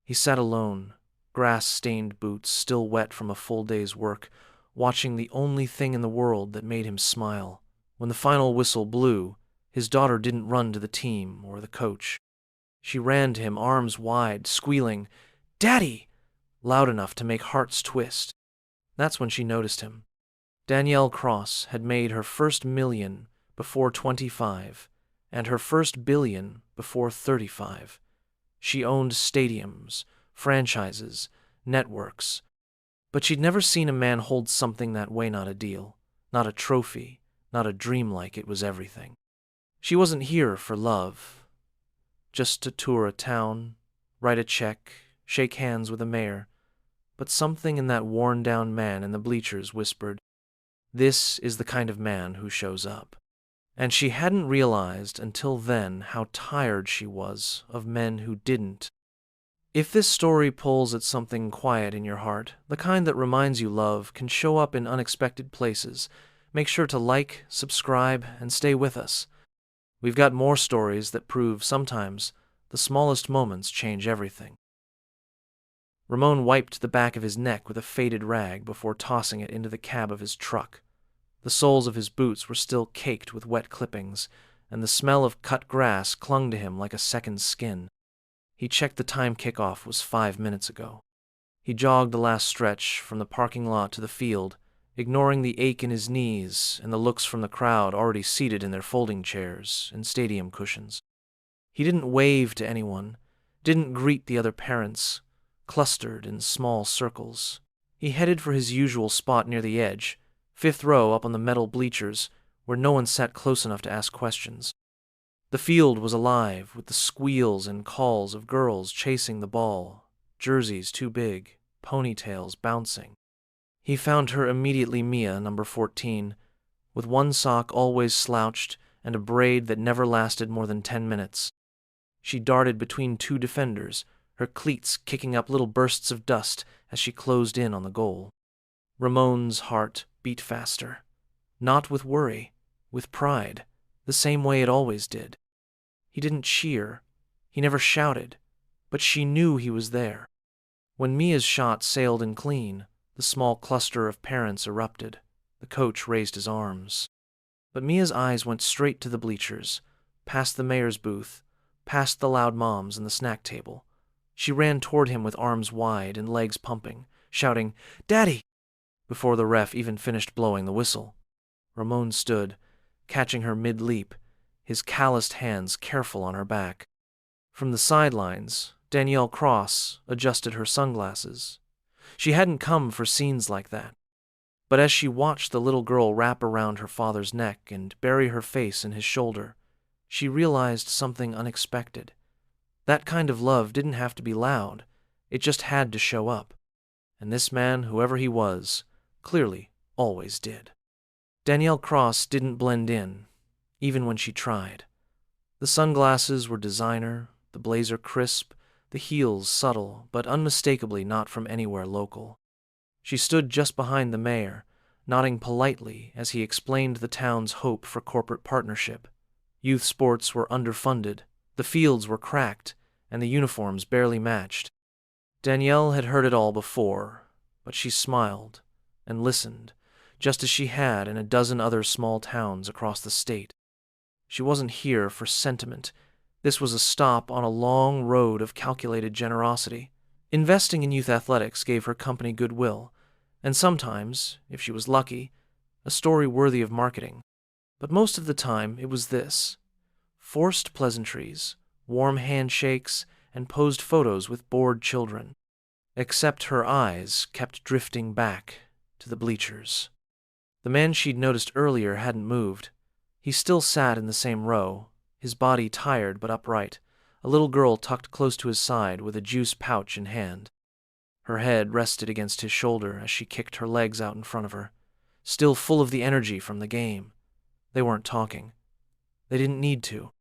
He sat alone, grass-stained boots still wet from a full day's work, watching the only thing in the world that made him smile. When the final whistle blew, his daughter didn't run to the team or the coach. She ran to him, arms wide, squealing, "Daddy!" loud enough to make hearts twist. That's when she noticed him. Danielle Cross had made her first million before 25 and her first billion before 35. She owned stadiums, franchises, networks, but she'd never seen a man hold something that way, not a deal, not a trophy, not a dream like it was everything. She wasn't here for love, just to tour a town, write a check, shake hands with a mayor, but something in that worn-down man in the bleachers whispered, "This is the kind of man who shows up." And she hadn't realized until then how tired she was of men who didn't. If this story pulls at something quiet in your heart, the kind that reminds you love can show up in unexpected places, make sure to like, subscribe, and stay with us. We've got more stories that prove sometimes the smallest moments change everything. Ramon wiped the back of his neck with a faded rag before tossing it into the cab of his truck. The soles of his boots were still caked with wet clippings, and the smell of cut grass clung to him like a second skin. He checked the time kickoff was 5 minutes ago. He jogged the last stretch from the parking lot to the field, ignoring the ache in his knees and the looks from the crowd already seated in their folding chairs and stadium cushions. He didn't wave to anyone, didn't greet the other parents, clustered in small circles. He headed for his usual spot near the edge, 5th row up on the metal bleachers, where no one sat close enough to ask questions. The field was alive with the squeals and calls of girls chasing the ball, jerseys too big, ponytails bouncing. He found her immediately, Mia, number 14, with one sock always slouched and a braid that never lasted more than 10 minutes. She darted between two defenders, her cleats kicking up little bursts of dust as she closed in on the goal. Ramon's heart beat faster, not with worry, with pride, the same way it always did. He didn't cheer, he never shouted, but she knew he was there. When Mia's shot sailed in clean, the small cluster of parents erupted. The coach raised his arms. But Mia's eyes went straight to the bleachers, past the mayor's booth, past the loud moms and the snack table. She ran toward him with arms wide and legs pumping, shouting, "Daddy!" before the ref even finished blowing the whistle. Ramon stood, catching her mid-leap, his calloused hands careful on her back. From the sidelines, Danielle Cross adjusted her sunglasses. She hadn't come for scenes like that. But as she watched the little girl wrap around her father's neck and bury her face in his shoulder, she realized something unexpected. That kind of love didn't have to be loud, it just had to show up. And this man, whoever he was, clearly always did. Danielle Cross didn't blend in, even when she tried. The sunglasses were designer, the blazer crisp, the heels subtle, but unmistakably not from anywhere local. She stood just behind the mayor, nodding politely as he explained the town's hope for corporate partnership. Youth sports were underfunded, the fields were cracked, and the uniforms barely matched. Danielle had heard it all before, but she smiled and listened, just as she had in a dozen other small towns across the state. She wasn't here for sentiment. This was a stop on a long road of calculated generosity. Investing in youth athletics gave her company goodwill, and sometimes, if she was lucky, a story worthy of marketing. But most of the time it was this: forced pleasantries, warm handshakes, and posed photos with bored children. Except her eyes kept drifting back to the bleachers. The man she'd noticed earlier hadn't moved. He still sat in the same row, his body tired but upright, a little girl tucked close to his side with a juice pouch in hand. Her head rested against his shoulder as she kicked her legs out in front of her, still full of the energy from the game. They weren't talking. They didn't need to.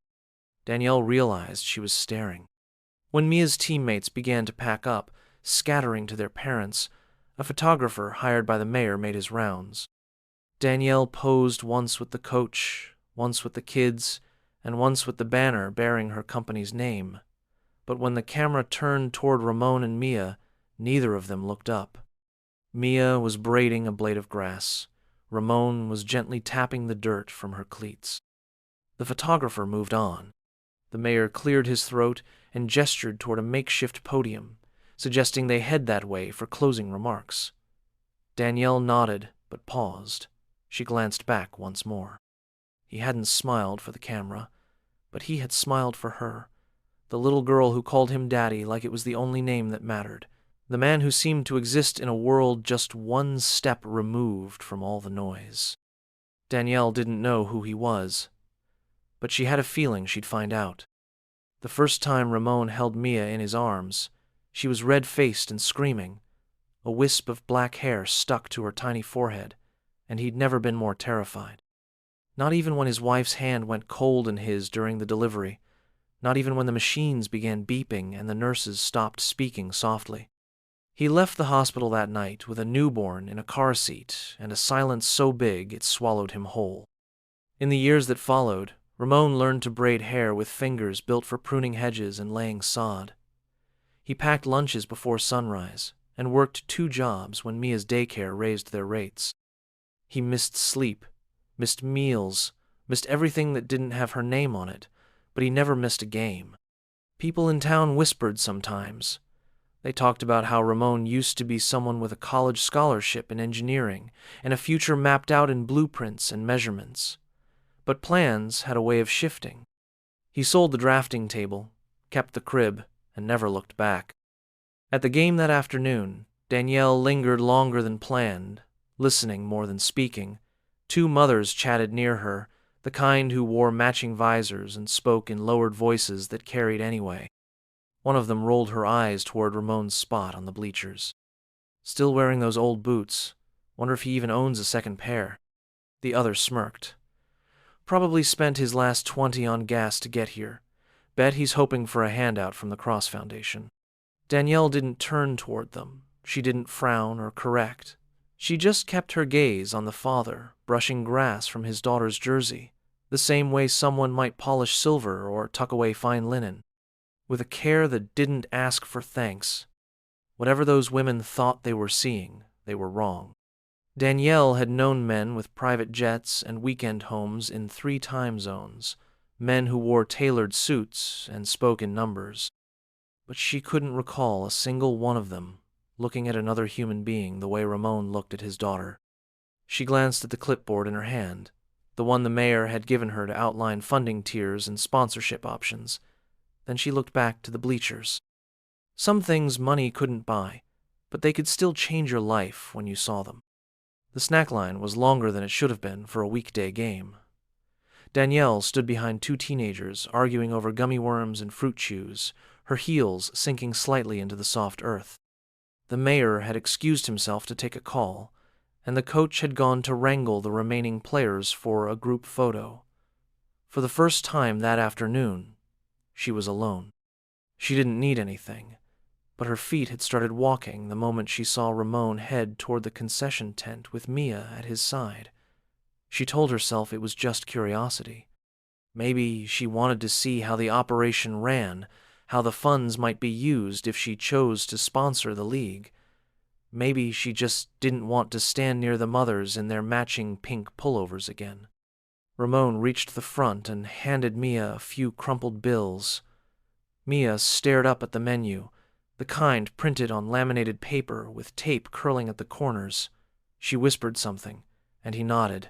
Danielle realized she was staring. When Mia's teammates began to pack up, scattering to their parents, a photographer hired by the mayor made his rounds. Danielle posed once with the coach, once with the kids, and once with the banner bearing her company's name. but when the camera turned toward Ramon and Mia, neither of them looked up. Mia was braiding a blade of grass. Ramon was gently tapping the dirt from her cleats. The photographer moved on. The mayor cleared his throat and gestured toward a makeshift podium, suggesting they head that way for closing remarks. Danielle nodded, but paused. She glanced back once more. He hadn't smiled for the camera, but he had smiled for her, the little girl who called him Daddy like it was the only name that mattered, the man who seemed to exist in a world just one step removed from all the noise. Danielle didn't know who he was, but she had a feeling she'd find out. The first time Ramon held Mia in his arms, she was red-faced and screaming. A wisp of black hair stuck to her tiny forehead, and he'd never been more terrified. Not even when his wife's hand went cold in his during the delivery, not even when the machines began beeping and the nurses stopped speaking softly. He left the hospital that night with a newborn in a car seat and a silence so big it swallowed him whole. In the years that followed, Ramon learned to braid hair with fingers built for pruning hedges and laying sod. He packed lunches before sunrise and worked 2 jobs when Mia's daycare raised their rates. He missed sleep, missed meals, missed everything that didn't have her name on it, but he never missed a game. People in town whispered sometimes. They talked about how Ramon used to be someone with a college scholarship in engineering and a future mapped out in blueprints and measurements. But plans had a way of shifting. He sold the drafting table, kept the crib, and never looked back. At the game that afternoon, Danielle lingered longer than planned, listening more than speaking. 2 mothers chatted near her, the kind who wore matching visors and spoke in lowered voices that carried anyway. One of them rolled her eyes toward Ramon's spot on the bleachers. Still wearing those old boots. Wonder if he even owns a second pair. The other smirked. Probably spent his last 20 on gas to get here. Bet he's hoping for a handout from the Cross Foundation. Danielle didn't turn toward them. She didn't frown or correct. She just kept her gaze on the father, brushing grass from his daughter's jersey, the same way someone might polish silver or tuck away fine linen, with a care that didn't ask for thanks. Whatever those women thought they were seeing, they were wrong. Danielle had known men with private jets and weekend homes in 3 time zones, men who wore tailored suits and spoke in numbers. But she couldn't recall a single one of them looking at another human being the way Ramon looked at his daughter. She glanced at the clipboard in her hand, the one the mayor had given her to outline funding tiers and sponsorship options. Then she looked back to the bleachers. Some things money couldn't buy, but they could still change your life when you saw them. The snack line was longer than it should have been for a weekday game. Danielle stood behind 2 teenagers arguing over gummy worms and fruit chews, her heels sinking slightly into the soft earth. The mayor had excused himself to take a call, and the coach had gone to wrangle the remaining players for a group photo. For the first time that afternoon, she was alone. She didn't need anything, but her feet had started walking the moment she saw Ramon head toward the concession tent with Mia at his side. She told herself it was just curiosity. Maybe she wanted to see how the operation ran, how the funds might be used if she chose to sponsor the league. Maybe she just didn't want to stand near the mothers in their matching pink pullovers again. Ramon reached the front and handed Mia a few crumpled bills. Mia stared up at the menu, the kind printed on laminated paper with tape curling at the corners. She whispered something, and he nodded.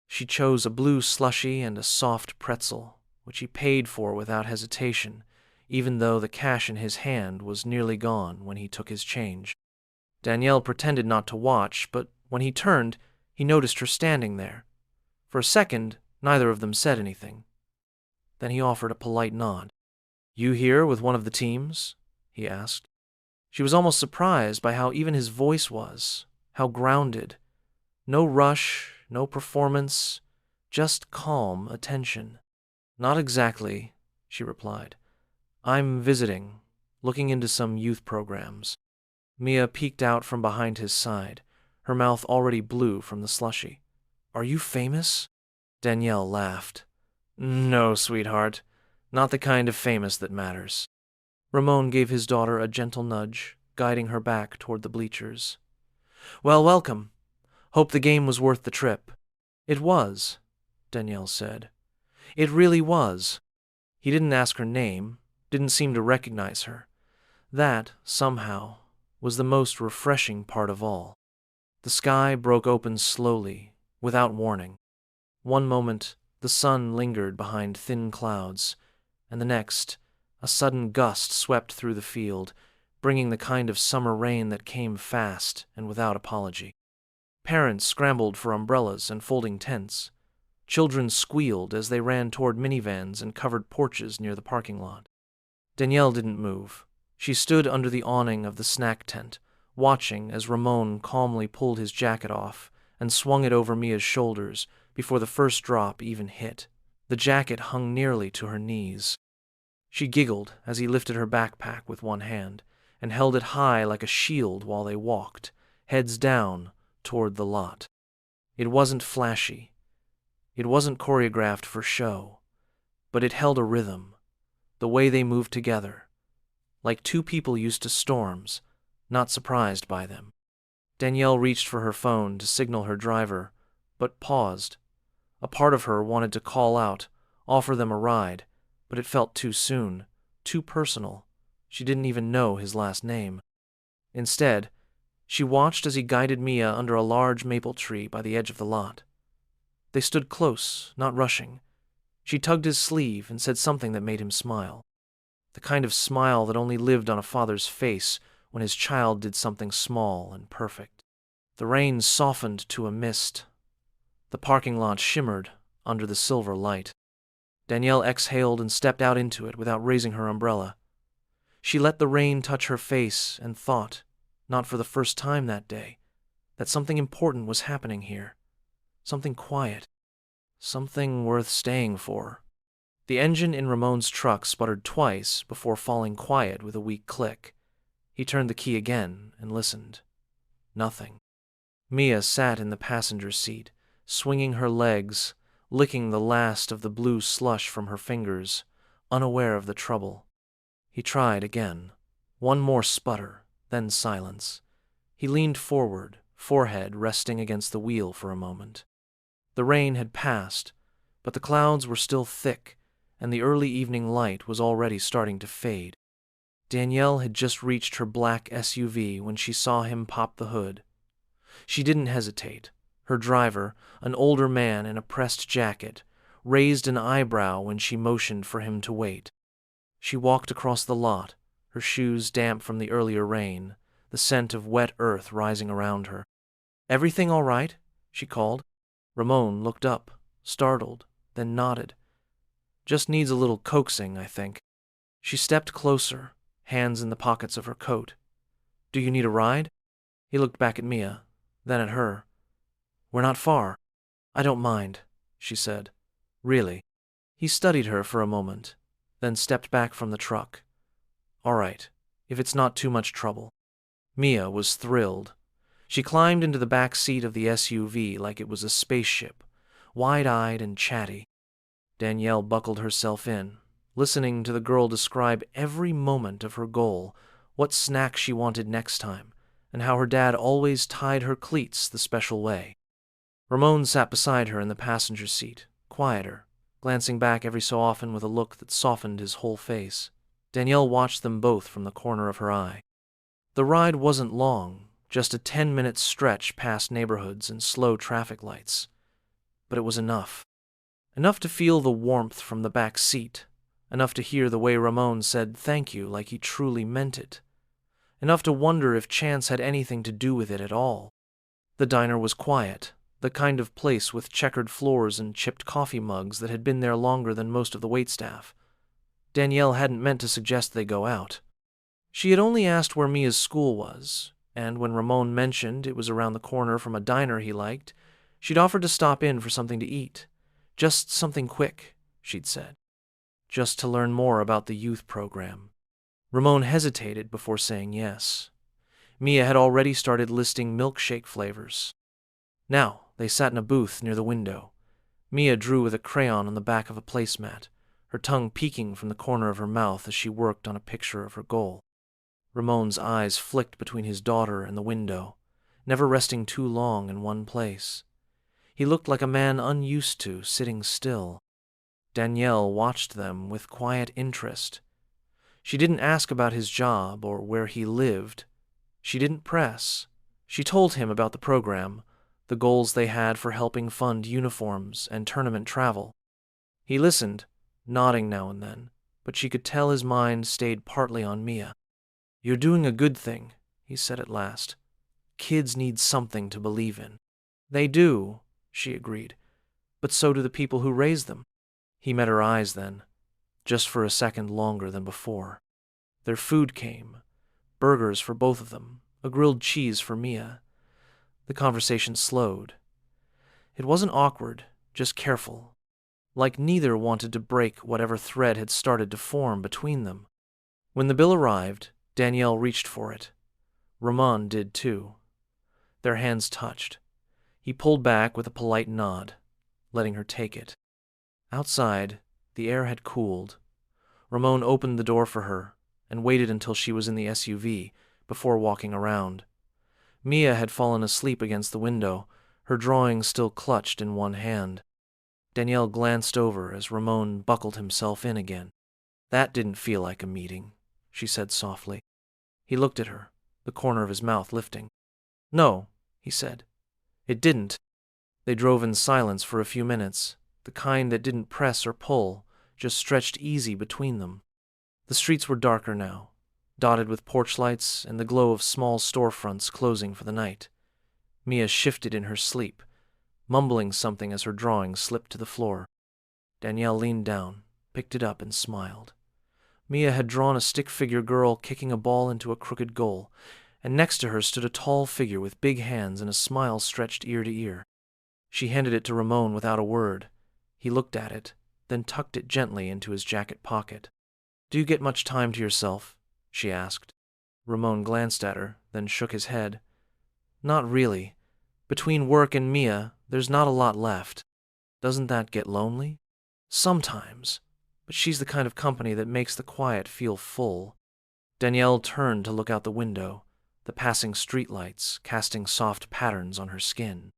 She chose a blue slushie and a soft pretzel, which he paid for without hesitation, even though the cash in his hand was nearly gone when he took his change. Danielle pretended not to watch, but when he turned, he noticed her standing there. For a second, neither of them said anything. Then he offered a polite nod. "You here with one of the teams?" he asked. She was almost surprised by how even his voice was, how grounded. No rush, no performance, just calm attention. "Not exactly," she replied. "I'm visiting, looking into some youth programs." Mia peeked out from behind his side, her mouth already blue from the slushie. "Are you famous?" Danielle laughed. "No, sweetheart. Not the kind of famous that matters." Ramon gave his daughter a gentle nudge, guiding her back toward the bleachers. Well, welcome. Hope the game was worth the trip. It was, Danielle said. It really was. He didn't ask her name, didn't seem to recognize her. That, somehow, was the most refreshing part of all. The sky broke open slowly, without warning. One moment, the sun lingered behind thin clouds, and the next, a sudden gust swept through the field, bringing the kind of summer rain that came fast and without apology. Parents scrambled for umbrellas and folding tents. Children squealed as they ran toward minivans and covered porches near the parking lot. Danielle didn't move. She stood under the awning of the snack tent, watching as Ramon calmly pulled his jacket off and swung it over Mia's shoulders before the first drop even hit. The jacket hung nearly to her knees. She giggled as he lifted her backpack with one hand and held it high like a shield while they walked, heads down, toward the lot. It wasn't flashy. It wasn't choreographed for show, but it held a rhythm, the way they moved together, like two people used to storms, not surprised by them. Danielle reached for her phone to signal her driver, but paused. A part of her wanted to call out, offer them a ride, but it felt too soon, too personal. She didn't even know his last name. Instead, she watched as he guided Mia under a large maple tree by the edge of the lot. They stood close, not rushing. She tugged his sleeve and said something that made him smile. The kind of smile that only lived on a father's face when his child did something small and perfect. The rain softened to a mist. The parking lot shimmered under the silver light. Danielle exhaled and stepped out into it without raising her umbrella. She let the rain touch her face and thought, not for the first time that day, that something important was happening here. Something quiet. Something worth staying for. The engine in Ramon's truck sputtered twice before falling quiet with a weak click. He turned the key again and listened. Nothing. Mia sat in the passenger seat, swinging her legs, licking the last of the blue slush from her fingers, unaware of the trouble. He tried again. One more sputter, then silence. He leaned forward, forehead resting against the wheel for a moment. The rain had passed, but the clouds were still thick, and the early evening light was already starting to fade. Danielle had just reached her black SUV when she saw him pop the hood. She didn't hesitate. Her driver, an older man in a pressed jacket, raised an eyebrow when she motioned for him to wait. She walked across the lot, her shoes damp from the earlier rain, the scent of wet earth rising around her. "Everything all right?" she called. Ramon looked up, startled, then nodded. "Just needs a little coaxing, I think." She stepped closer, hands in the pockets of her coat. "Do you need a ride?" He looked back at Mia, then at her. "We're not far." "I don't mind," she said. "Really." He studied her for a moment, then stepped back from the truck. "All right, if it's not too much trouble." Mia was thrilled. She climbed into the back seat of the SUV like it was a spaceship, wide-eyed and chatty. Danielle buckled herself in, listening to the girl describe every moment of her goal, what snack she wanted next time, and how her dad always tied her cleats the special way. Ramon sat beside her in the passenger seat, quieter, glancing back every so often with a look that softened his whole face. Danielle watched them both from the corner of her eye. The ride wasn't long, just a 10-minute stretch past neighborhoods and slow traffic lights. But it was enough. Enough to feel the warmth from the back seat. Enough to hear the way Ramon said thank you like he truly meant it. Enough to wonder if chance had anything to do with it at all. The diner was quiet, the kind of place with checkered floors and chipped coffee mugs that had been there longer than most of the waitstaff. Danielle hadn't meant to suggest they go out. She had only asked where Mia's school was, and when Ramon mentioned it was around the corner from a diner he liked, she'd offered to stop in for something to eat. Just something quick, she'd said. Just to learn more about the youth program. Ramon hesitated before saying yes. Mia had already started listing milkshake flavors. Now, they sat in a booth near the window. Mia drew with a crayon on the back of a placemat, her tongue peeking from the corner of her mouth as she worked on a picture of her goal. Ramon's eyes flicked between his daughter and the window, never resting too long in one place. He looked like a man unused to sitting still. Danielle watched them with quiet interest. She didn't ask about his job or where he lived. She didn't press. She told him about the program, the goals they had for helping fund uniforms and tournament travel. He listened, nodding now and then, but she could tell his mind stayed partly on Mia. "You're doing a good thing," he said at last. "Kids need something to believe in." "They do," she agreed, "but so do the people who raise them." He met her eyes then, just for a second longer than before. Their food came, burgers for both of them, a grilled cheese for Mia. The conversation slowed. It wasn't awkward, just careful, like neither wanted to break whatever thread had started to form between them. When the bill arrived, Danielle reached for it. Ramon did too. Their hands touched. He pulled back with a polite nod, letting her take it. Outside, the air had cooled. Ramon opened the door for her and waited until she was in the SUV before walking around. Mia had fallen asleep against the window, her drawing still clutched in one hand. Danielle glanced over as Ramon buckled himself in again. "That didn't feel like a meeting," she said softly. He looked at her, the corner of his mouth lifting. "No," he said. "It didn't." They drove in silence for a few minutes, the kind that didn't press or pull, just stretched easy between them. The streets were darker now, dotted with porch lights and the glow of small storefronts closing for the night. Mia shifted in her sleep, mumbling something as her drawing slipped to the floor. Danielle leaned down, picked it up, and smiled. Mia had drawn a stick-figure girl kicking a ball into a crooked goal, and next to her stood a tall figure with big hands and a smile stretched ear to ear. She handed it to Ramon without a word. He looked at it, then tucked it gently into his jacket pocket. "Do you get much time to yourself?" she asked. Ramon glanced at her, then shook his head. "Not really. Between work and Mia, there's not a lot left. Doesn't that get lonely?" "Sometimes, but she's the kind of company that makes the quiet feel full." Danielle turned to look out the window, the passing streetlights casting soft patterns on her skin.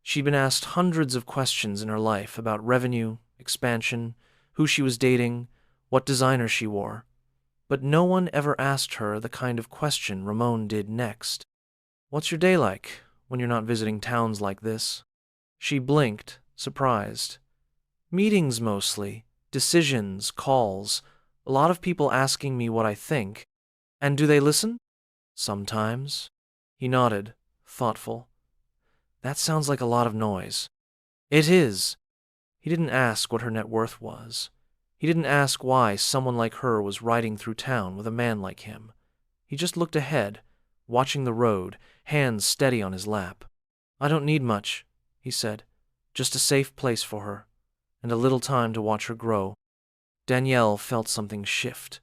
She'd been asked hundreds of questions in her life about revenue, expansion, who she was dating, what designer she wore, but no one ever asked her the kind of question Ramon did next. "What's your day like when you're not visiting towns like this?" She blinked, surprised. "Meetings mostly, decisions, calls, a lot of people asking me what I think." "And do they listen?" "Sometimes." He nodded, thoughtful. "That sounds like a lot of noise." "It is." He didn't ask what her net worth was. He didn't ask why someone like her was riding through town with a man like him. He just looked ahead, watching the road, hands steady on his lap. "I don't need much," he said. "Just a safe place for her, and a little time to watch her grow." Danielle felt something shift.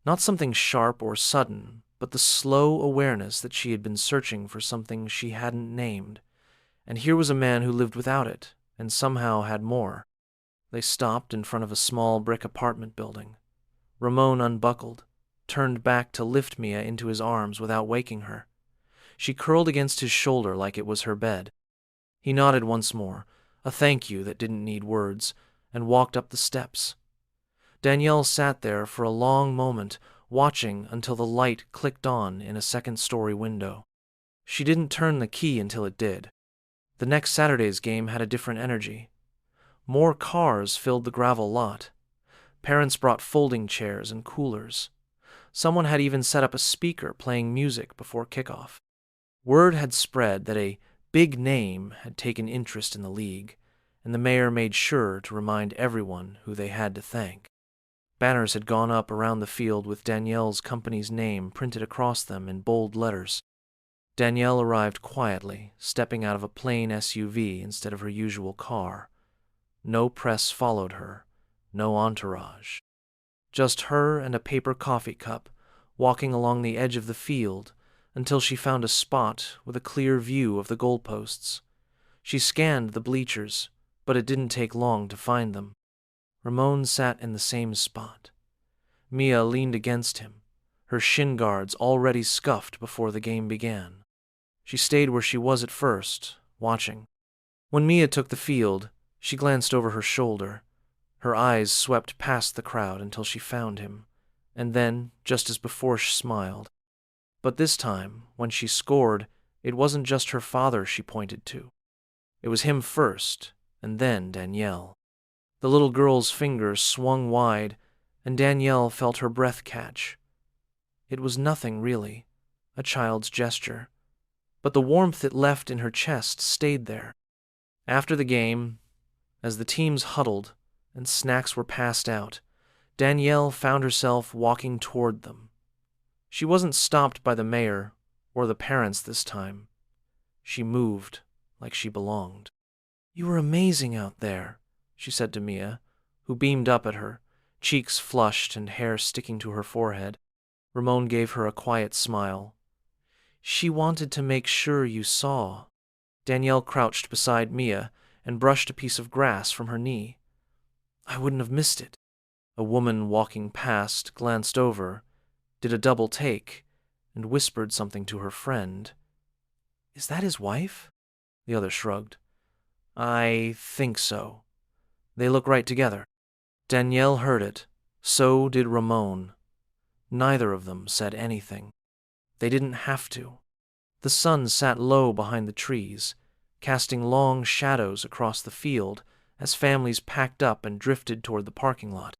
Not something sharp or sudden, but the slow awareness that she had been searching for something she hadn't named. And here was a man who lived without it, and somehow had more. They stopped in front of a small brick apartment building. Ramon unbuckled, turned back to lift Mia into his arms without waking her. She curled against his shoulder like it was her bed. He nodded once more, a thank you that didn't need words, and walked up the steps. Danielle sat there for a long moment, watching until the light clicked on in a second-story window. She didn't turn the key until it did. The next Saturday's game had a different energy. More cars filled the gravel lot. Parents brought folding chairs and coolers. Someone had even set up a speaker playing music before kickoff. Word had spread that a big name had taken interest in the league, and the mayor made sure to remind everyone who they had to thank. Banners had gone up around the field with Danielle's company's name printed across them in bold letters. Danielle arrived quietly, stepping out of a plain SUV instead of her usual car. No press followed her, no entourage. Just her and a paper coffee cup, walking along the edge of the field until she found a spot with a clear view of the goalposts. She scanned the bleachers, but it didn't take long to find them. Ramon sat in the same spot. Mia leaned against him, her shin guards already scuffed before the game began. She stayed where she was at first, watching. When Mia took the field, she glanced over her shoulder. Her eyes swept past the crowd until she found him, and then, just as before, she smiled. But this time, when she scored, it wasn't just her father she pointed to. It was him first, and then Danielle. The little girl's fingers swung wide, and Danielle felt her breath catch. It was nothing, really, a child's gesture, but the warmth it left in her chest stayed there. After the game, as the teams huddled and snacks were passed out, Danielle found herself walking toward them. She wasn't stopped by the mayor or the parents this time. She moved like she belonged. "You were amazing out there," she said to Mia, who beamed up at her, cheeks flushed and hair sticking to her forehead. Ramon gave her a quiet smile. "She wanted to make sure you saw." Danielle crouched beside Mia and brushed a piece of grass from her knee. "I wouldn't have missed it." A woman walking past glanced over, did a double take, and whispered something to her friend. "Is that his wife?" The other shrugged. "I think so. They look right together." Danielle heard it. So did Ramon. Neither of them said anything. They didn't have to. The sun sat low behind the trees, casting long shadows across the field as families packed up and drifted toward the parking lot.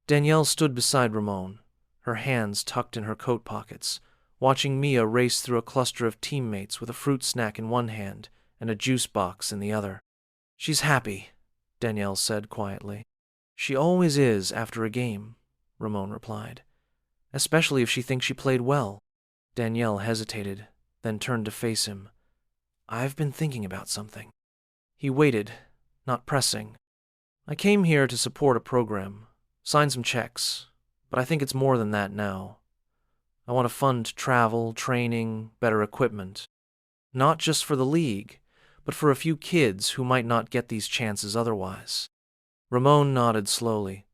Danielle stood beside Ramon, her hands tucked in her coat pockets, watching Mia race through a cluster of teammates with a fruit snack in one hand and a juice box in the other. "She's happy," Danielle said quietly. "She always is after a game," Ramon replied, "especially if she thinks she played well." Danielle hesitated, then turned to face him. "I've been thinking about something." He waited, not pressing. "I came here to support a program, sign some checks, but I think it's more than that now. I want to fund travel, training, better equipment. Not just for the league, but for a few kids who might not get these chances otherwise." Ramon nodded slowly.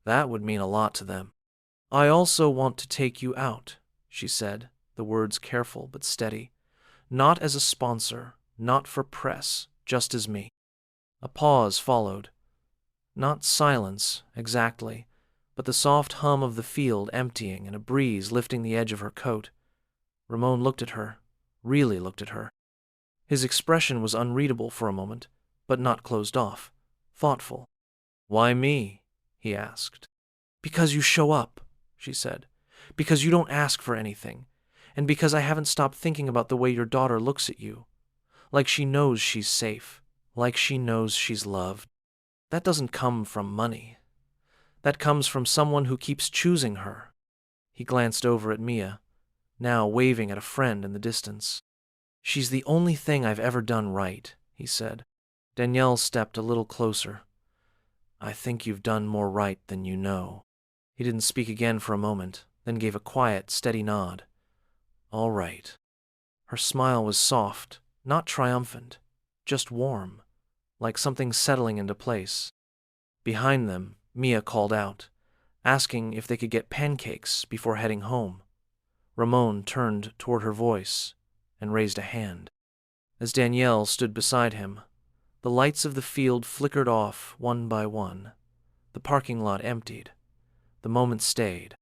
"That would mean a lot to them." "I also want to take you out," she said, the words careful but steady. "Not as a sponsor, not for press, just as me." A pause followed. Not silence, exactly, but the soft hum of the field emptying and a breeze lifting the edge of her coat. Ramon looked at her, really looked at her. His expression was unreadable for a moment, but not closed off, thoughtful. "Why me?" he asked. "Because you show up," she said. "Because you don't ask for anything. And because I haven't stopped thinking about the way your daughter looks at you. Like she knows she's safe. Like she knows she's loved. That doesn't come from money. That comes from someone who keeps choosing her." He glanced over at Mia, now waving at a friend in the distance. "She's the only thing I've ever done right," he said. Danielle stepped a little closer. "I think you've done more right than you know." He didn't speak again for a moment, then gave a quiet, steady nod. "All right." Her smile was soft, not triumphant, just warm, like something settling into place. Behind them, Mia called out, asking if they could get pancakes before heading home. Ramon turned toward her voice and raised a hand. As Danielle stood beside him, the lights of the field flickered off one by one. The parking lot emptied. The moment stayed.